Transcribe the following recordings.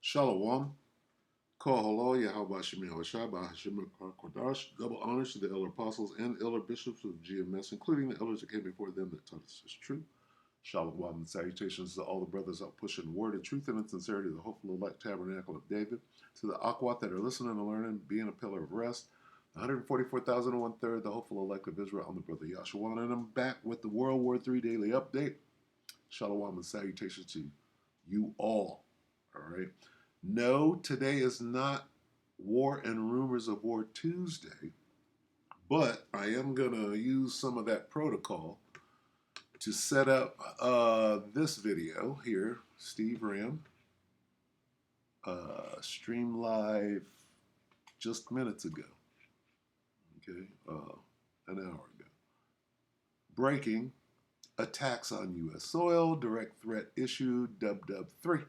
Shalom. Koholo Yahweh Shemi Hashai Hashem Kodash. Double honors to the elder apostles and elder bishops of GMS, including the elders that came before them that taught us this truth. Shalom and salutations to all the brothers out pushing the word of truth and in sincerity, the hopeful elect tabernacle of David, to the Akwat that are listening and learning, being a pillar of rest, 144,001 third, the hopeful elect of Israel, I'm the brother Yahshua, and I'm back with the WW3 Daily update. Shalom and salutations to you all. All right. No, today is not War and Rumors of War Tuesday, but I am going to use some of that protocol to set up this video here. Steve Ram, stream live just minutes ago, okay, an hour ago. Breaking, attacks on U.S. soil, direct threat issued, WW3.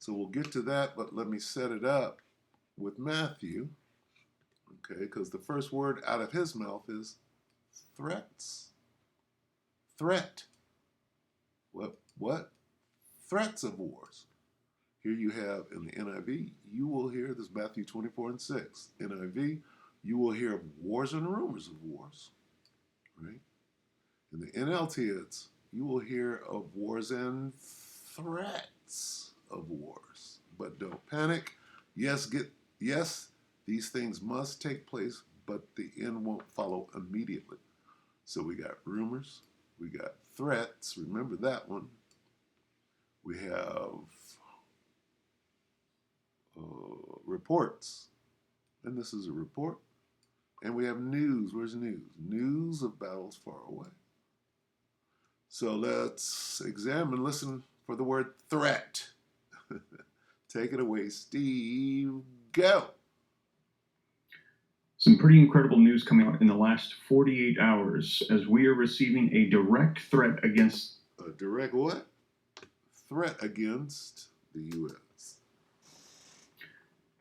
So we'll get to that, but let me set it up with Matthew, okay, because the first word out of his mouth is threats. Threat. What? Threats of wars. Here you have in the NIV, you will hear, this Matthew 24:6. NIV, you will hear of wars and rumors of wars, right? In the NLT, it's, you will hear of wars and threats of wars. But don't panic. Yes, these things must take place, but the end won't follow immediately. So we got rumors, we got threats, remember that one. We have reports, and this is a report. And we have news. Where's news? News of battles far away. So let's examine, listen for the word threat. Take it away, Steve. Go. Some pretty incredible news coming out in the last 48 hours as we are receiving a direct threat against... A direct what? Threat against the U.S.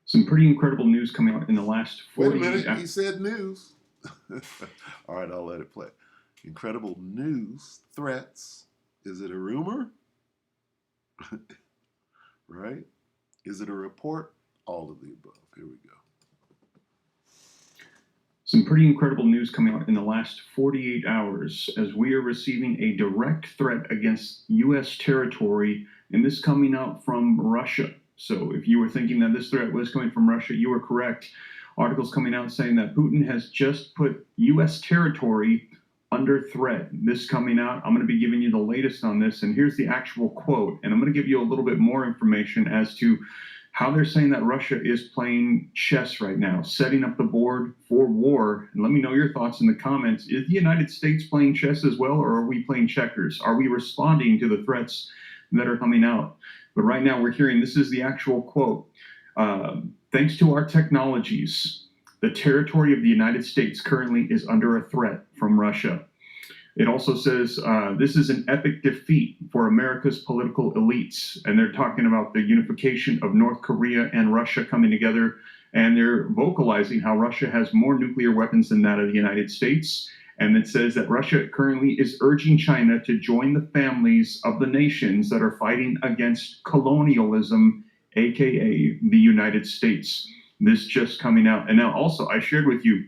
Some pretty incredible news coming out in the last 48 hours. Wait a minute, he said news. All right, I'll let it play. Incredible news, threats. Is it a rumor? Right? Is it a report? All of the above. Here we go. Some pretty incredible news coming out in the last 48 hours as we are receiving a direct threat against U.S. territory, and this coming out from Russia. So if you were thinking that this threat was coming from Russia, you were correct. Articles coming out saying that Putin has just put U.S. territory under threat. This coming out, I'm going to be giving you the latest on this, and here's the actual quote, and I'm going to give you a little bit more information as to how they're saying that Russia is playing chess right now, setting up the board for war. And let me know your thoughts in the comments. Is the United States playing chess as well, or are we playing checkers? Are we responding to the threats that are coming out? But right now we're hearing, this is the actual quote, thanks to our technologies, the territory of the United States currently is under a threat from Russia. It also says this is an epic defeat for America's political elites. And they're talking about the unification of North Korea and Russia coming together. And they're vocalizing how Russia has more nuclear weapons than that of the United States. And it says that Russia currently is urging China to join the families of the nations that are fighting against colonialism, aka the United States. This just coming out. And now also I shared with you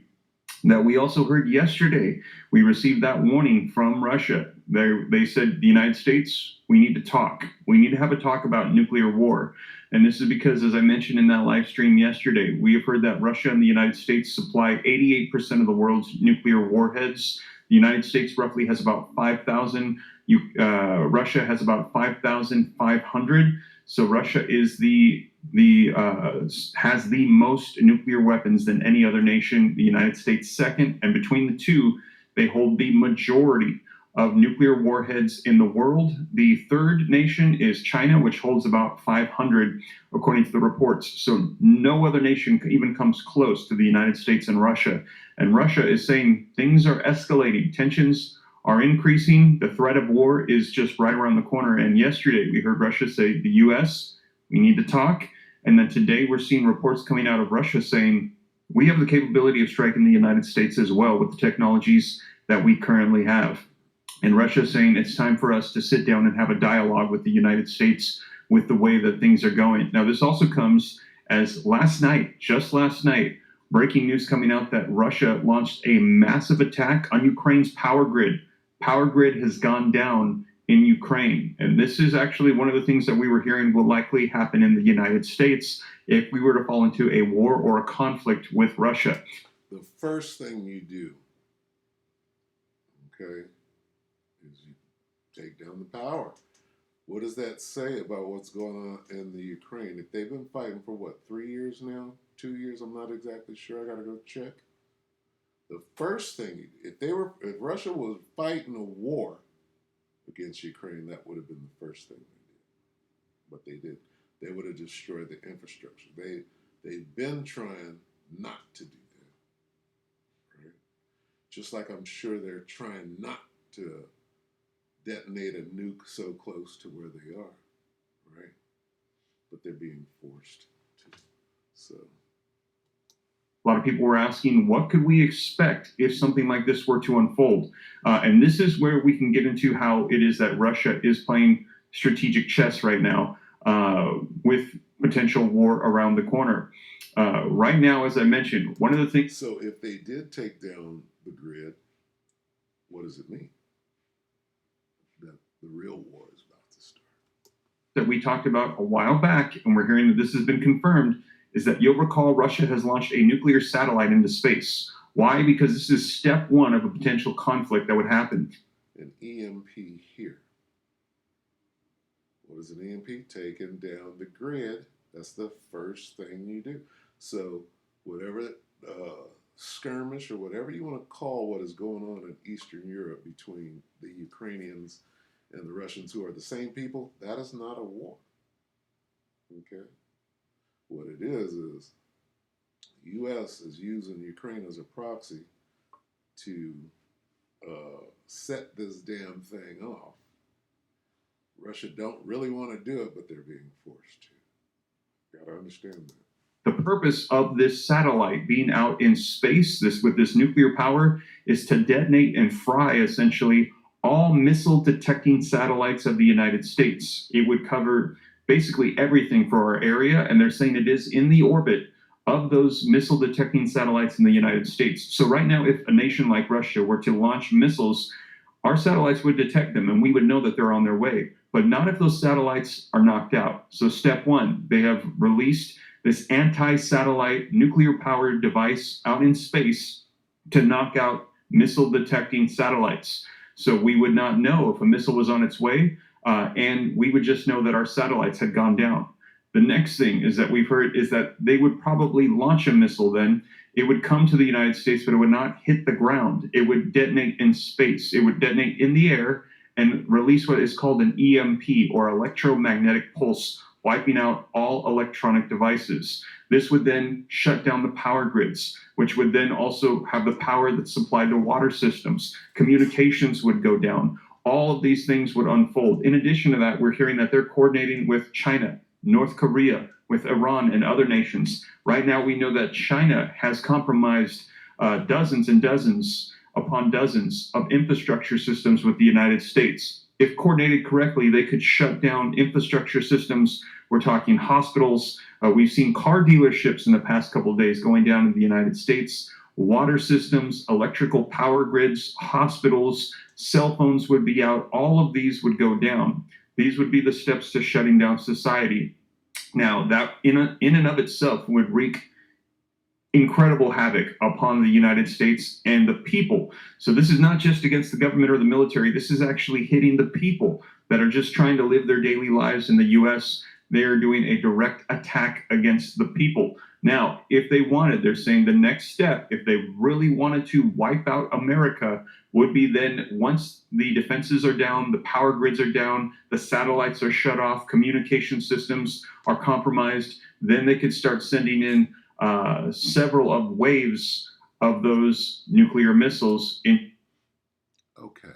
that we also heard yesterday, we received that warning from Russia. They said, the United States, we need to talk. We need to have a talk about nuclear war. And this is because, as I mentioned in that live stream yesterday, we have heard that Russia and the United States supply 88% of the world's nuclear warheads. The United States roughly has about 5,000. Russia has about 5,500. So Russia is has the most nuclear weapons than any other nation. The United States second, and between the two, they hold the majority of nuclear warheads in the world. The third nation is China, which holds about 500, according to the reports. So no other nation even comes close to the United States and Russia. And Russia is saying things are escalating, tensions are increasing. The threat of war is just right around the corner. And yesterday we heard Russia say, the U.S., we need to talk. And then today we're seeing reports coming out of Russia saying, we have the capability of striking the United States as well with the technologies that we currently have. And Russia saying it's time for us to sit down and have a dialogue with the United States with the way that things are going. Now, this also comes as just last night, breaking news coming out that Russia launched a massive attack on Ukraine's power grid. Power grid has gone down in Ukraine. And this is actually one of the things that we were hearing will likely happen in the United States if we were to fall into a war or a conflict with Russia. The first thing you do, okay, is you take down the power. What does that say about what's going on in the Ukraine? If they've been fighting for what, 3 years now? 2 years? I'm not exactly sure. I gotta go check. The first thing, if Russia was fighting a war against Ukraine, that would have been the first thing they did. But they did. They would have destroyed the infrastructure. They've been trying not to do that, right? Just like I'm sure they're trying not to detonate a nuke so close to where they are, right? But they're being forced to. So a lot of people were asking, what could we expect if something like this were to unfold? And this is where we can get into how it is that Russia is playing strategic chess right now with potential war around the corner. Right now, as I mentioned, one of the things... So if they did take down the grid, what does it mean? That the real war is about to start. That we talked about a while back, and we're hearing that this has been confirmed, is that you'll recall Russia has launched a nuclear satellite into space. Why? Because this is step one of a potential conflict that would happen. An EMP here. What is an EMP? Taking down the grid. That's the first thing you do. So whatever skirmish or whatever you want to call what is going on in Eastern Europe between the Ukrainians and the Russians, who are the same people, that is not a war. Okay? What it is the U.S. is using Ukraine as a proxy to set this damn thing off. Russia don't really want to do it, but they're being forced to. Got to understand that. The purpose of this satellite being out in space, with this nuclear power, is to detonate and fry essentially all missile detecting satellites of the United States. It would cover basically everything for our area, and they're saying it is in the orbit of those missile detecting satellites in the United States. So right now, if a nation like Russia were to launch missiles, our satellites would detect them and we would know that they're on their way, but not if those satellites are knocked out. So step one, they have released this anti-satellite nuclear-powered device out in space to knock out missile detecting satellites. So we would not know if a missile was on its way, and we would just know that our satellites had gone down. The next thing is that we've heard is that they would probably launch a missile then. It would come to the United States, but it would not hit the ground. It would detonate in space. It would detonate in the air and release what is called an EMP, or electromagnetic pulse, wiping out all electronic devices. This would then shut down the power grids, which would then also have the power that's supplied to water systems. Communications would go down. All of these things would unfold. In addition to that, we're hearing that they're coordinating with China, North Korea, with Iran and other nations. Right now, we know that China has compromised dozens and dozens upon dozens of infrastructure systems with the United States. If coordinated correctly, they could shut down infrastructure systems. We're talking hospitals. We've seen car dealerships in the past couple of days going down in the United States. Water systems, electrical power grids, hospitals, cell phones would be out. All of these would go down. These would be the steps to shutting down society. Now, that in and of itself would wreak incredible havoc upon the United States and the people. So this is not just against the government or the military. This is actually hitting the people that are just trying to live their daily lives in the U.S. They are doing a direct attack against the people. Now, if they wanted, they're saying the next step, if they really wanted to wipe out America, would be then once the defenses are down, the power grids are down, the satellites are shut off, communication systems are compromised, then they could start sending in several of waves of those nuclear missiles in. Okay.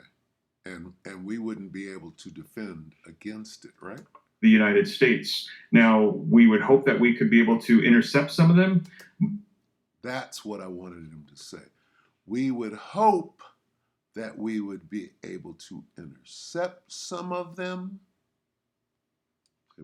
And we wouldn't be able to defend against it, right? The United States. Now, we would hope that we could be able to intercept some of them. That's what I wanted him to say. We would hope that we would be able to intercept some of them.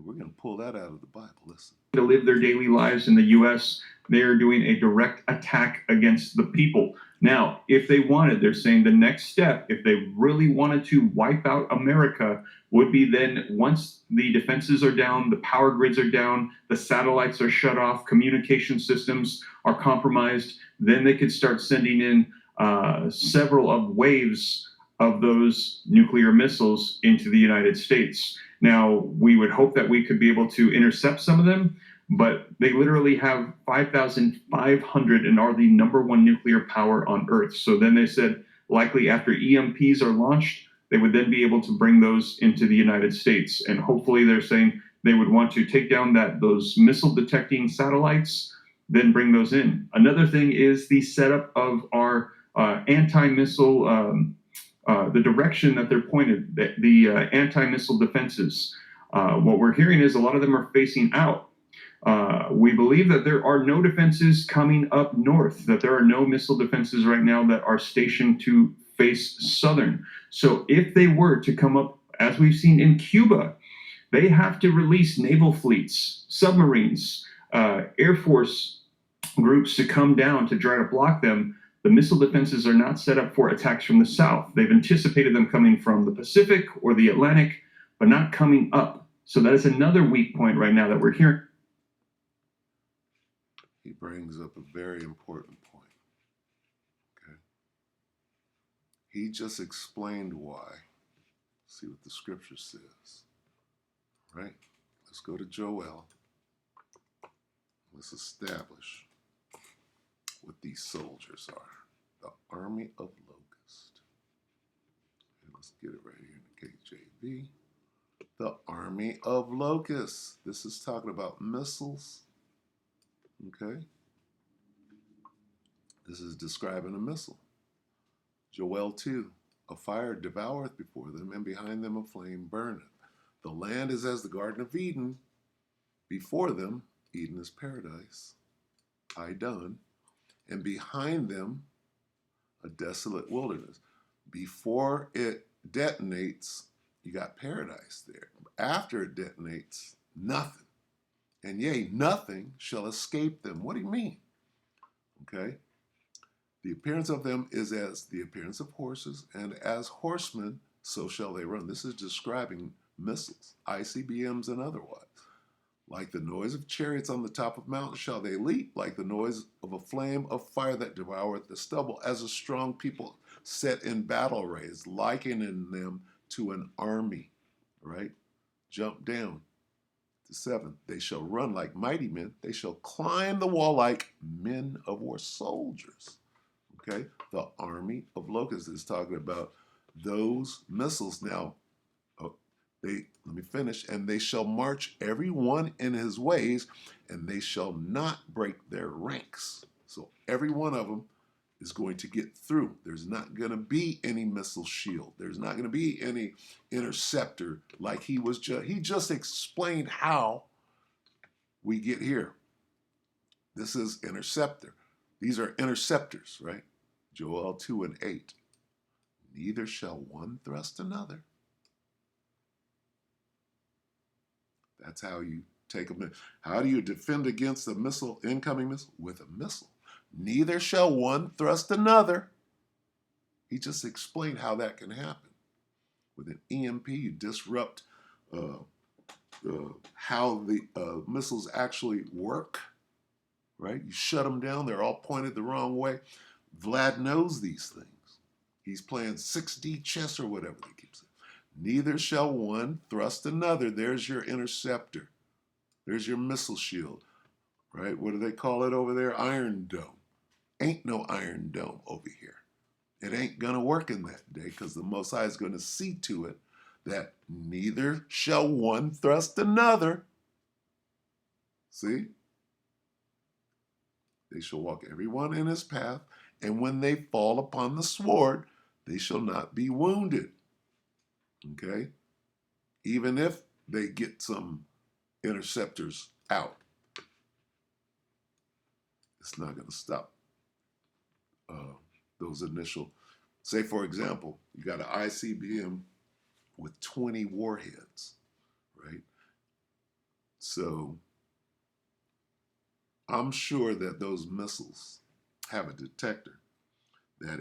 We're going to pull that out of the Bible. Listen. To live their daily lives in the U.S., they're doing a direct attack against the people. Now, if they wanted, they're saying the next step, if they really wanted to wipe out America, would be then once the defenses are down, the power grids are down, the satellites are shut off, communication systems are compromised, then they could start sending in several of waves of those nuclear missiles into the United States. Now, we would hope that we could be able to intercept some of them, but they literally have 5,500 and are the number one nuclear power on Earth. So then they said, likely after EMPs are launched, they would then be able to bring those into the United States. And hopefully they're saying they would want to take down those missile detecting satellites, then bring those in. Another thing is the setup of our anti-missile the direction that they're pointed, the anti-missile defenses. What we're hearing is a lot of them are facing out. We believe that there are no defenses coming up north, that there are no missile defenses right now that are stationed to face southern. So if they were to come up, as we've seen in Cuba, they have to release naval fleets, submarines, Air Force groups to come down to try to block them. The missile defenses are not set up for attacks from the south. They've anticipated them coming from the Pacific or the Atlantic, but not coming up. So that is another weak point right now that we're hearing. He brings up a very important point. Okay. He just explained why. See what the scripture says. Right? Let's go to Joel. Let's establish what these soldiers are. The army of locusts. And let's get it right here in the KJV. The army of locusts. This is talking about missiles. Okay? This is describing a missile. Joel 2. A fire devoureth before them, and behind them a flame burneth. The land is as the Garden of Eden. Before them, Eden is paradise. Idun. And behind them, a desolate wilderness. Before it detonates, you got paradise there. After it detonates, nothing. And yea, nothing shall escape them. What do you mean? Okay. The appearance of them is as the appearance of horses, and as horsemen, so shall they run. This is describing missiles, ICBMs and otherwise. Like the noise of chariots on the top of mountains shall they leap, like the noise of a flame of fire that devoureth the stubble, as a strong people set in battle arrays, likening them to an army. Right? Jump down to 7. They shall run like mighty men. They shall climb the wall like men of war, soldiers. Okay? The army of locusts is talking about those missiles. Now, let me finish. And they shall march every one in his ways, and they shall not break their ranks. So every one of them is going to get through. There's not going to be any missile shield. There's not going to be any interceptor like he just explained how we get here. This is interceptor. These are interceptors, right? Joel 2 and 8. Neither shall one thrust another. That's how you take a missile. How do you defend against a missile, incoming missile? With a missile. Neither shall one thrust another. He just explained how that can happen. With an EMP, you disrupt how the missiles actually work, right? You shut them down. They're all pointed the wrong way. Vlad knows these things. He's playing 6D chess or whatever they keep saying. Neither shall one thrust another. There's your interceptor. There's your missile shield, right? What do they call it over there? Iron Dome. Ain't no Iron Dome over here. It ain't going to work in that day because the Most High is going to see to it that neither shall one thrust another. See? They shall walk every one in his path, and when they fall upon the sword, they shall not be wounded. Okay? Even if they get some interceptors out, it's not going to stop those initial. Say, for example, you got an ICBM with 20 warheads, right? So I'm sure that those missiles have a detector that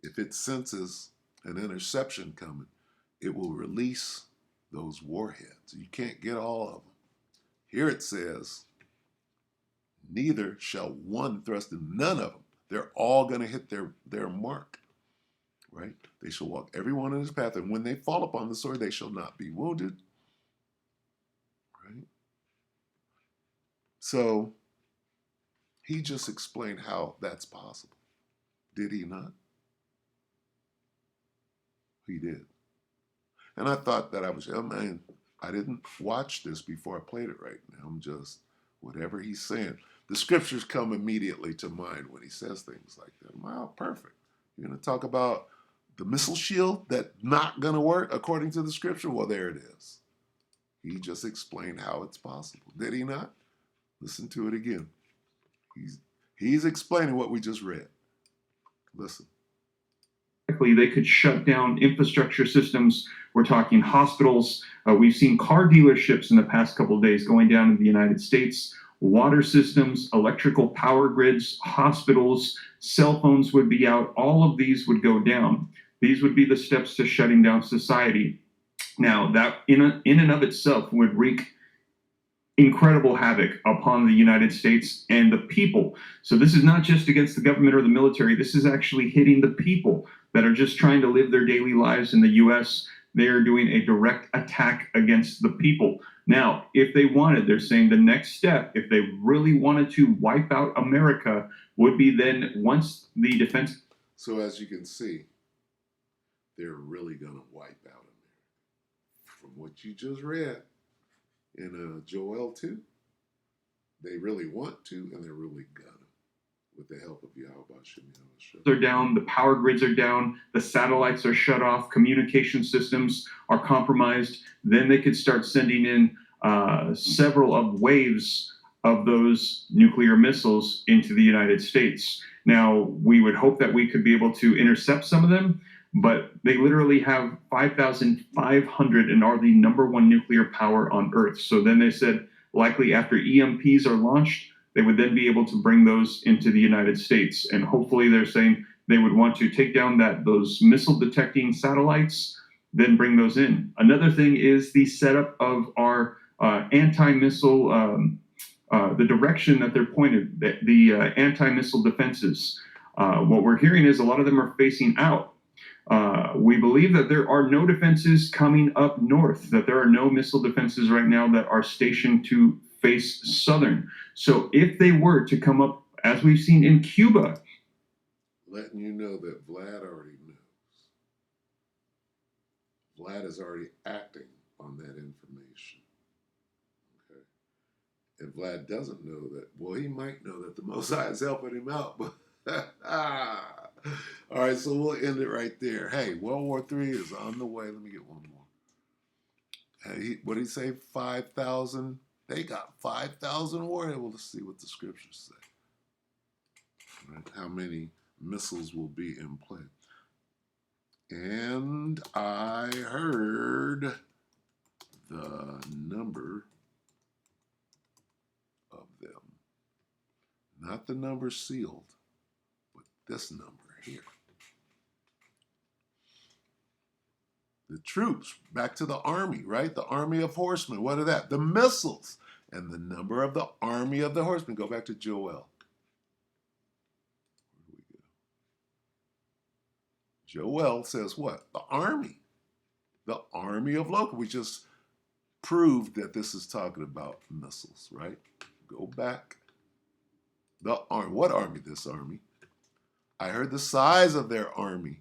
if it senses an interception coming, it will release those warheads. You can't get all of them. Here it says, neither shall one thrust in, none of them. They're all going to hit their mark, right? They shall walk every one in his path, and when they fall upon the sword, they shall not be wounded, right? So he just explained how that's possible. Did he not? He did. And I thought that I didn't watch this before I played it right now. I'm just, whatever he's saying. The scriptures come immediately to mind when he says things like that. Wow, perfect. You're going to talk about the missile shield that's not going to work according to the scripture? Well, there it is. He just explained how it's possible. Did he not? Listen to it again. He's explaining what we just read. Listen. They could shut down infrastructure systems. We're talking hospitals. We've seen car dealerships in the past couple of days going down in the United States. Water systems, electrical power grids, hospitals, cell phones would be out. All of these would go down. These would be the steps to shutting down society. Now, that in and of itself would wreak incredible havoc upon the United States and the people. So this is not just against the government or the military. This is actually hitting the people that are just trying to live their daily lives in the U.S. They are doing a direct attack against the people. Now, if they wanted, they're saying the next step, if they really wanted to wipe out America, would be then once the defense. So as you can see, they're really going to wipe out America. From what you just read in Joel 2, they really want to, and they're really gonna, with the help of Yahweh Shem. They're down, the power grids are down, the satellites are shut off, communication systems are compromised. Then they could start sending in several of waves of those nuclear missiles into the United States. Now, we would hope that we could be able to intercept some of them, but they literally have 5,500 and are the number one nuclear power on Earth. So then they said, likely after EMPs are launched, they would then be able to bring those into the United States. And hopefully they're saying they would want to take down those missile detecting satellites, then bring those in. Another thing is the setup of our anti-missile, the direction that they're pointed, the anti-missile defenses. What we're hearing is a lot of them are facing out. We believe that there are no defenses coming up north, that there are no missile defenses right now that are stationed to face southern. So if they were to come up, as we've seen in Cuba. Letting you know that Vlad already knows. Vlad is already acting on that information. Okay. And Vlad doesn't know that. Well, he might know that the Most High is helping him out, but all right, so we'll end it right there. Hey, World War III is on the way. Let me get one more. Hey, what did he say? 5,000? They got 5,000 warheads. Well, let's see what the scriptures say. Right? How many missiles will be in play? And I heard the number of them. Not the number sealed, but this number here. The troops, back to the army, right? The army of horsemen. What are that? The missiles. And the number of the army of the horsemen. Go back to Joel. Where do we go? Joel says what? The army. The army of Loki. We just proved that this is talking about missiles, right? Go back. The army. What army? This army. I heard the size of their army,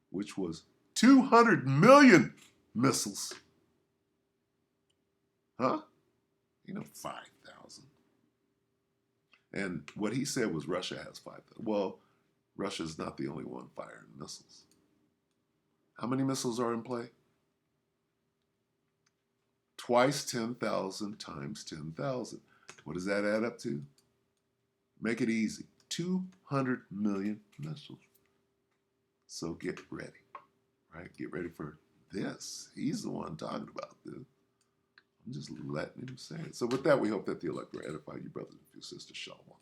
which was 200 million missiles. Huh? 5,000. And what he said was Russia has 5,000. Well, Russia's not the only one firing missiles. How many missiles are in play? Twice 10,000 times 10,000. What does that add up to? Make it easy. 200 million missiles. So get ready, right? Get ready for this. He's the one talking about this. I'm just letting him say it. So with that, we hope that the elect will edify you, brothers and sisters. Shalom.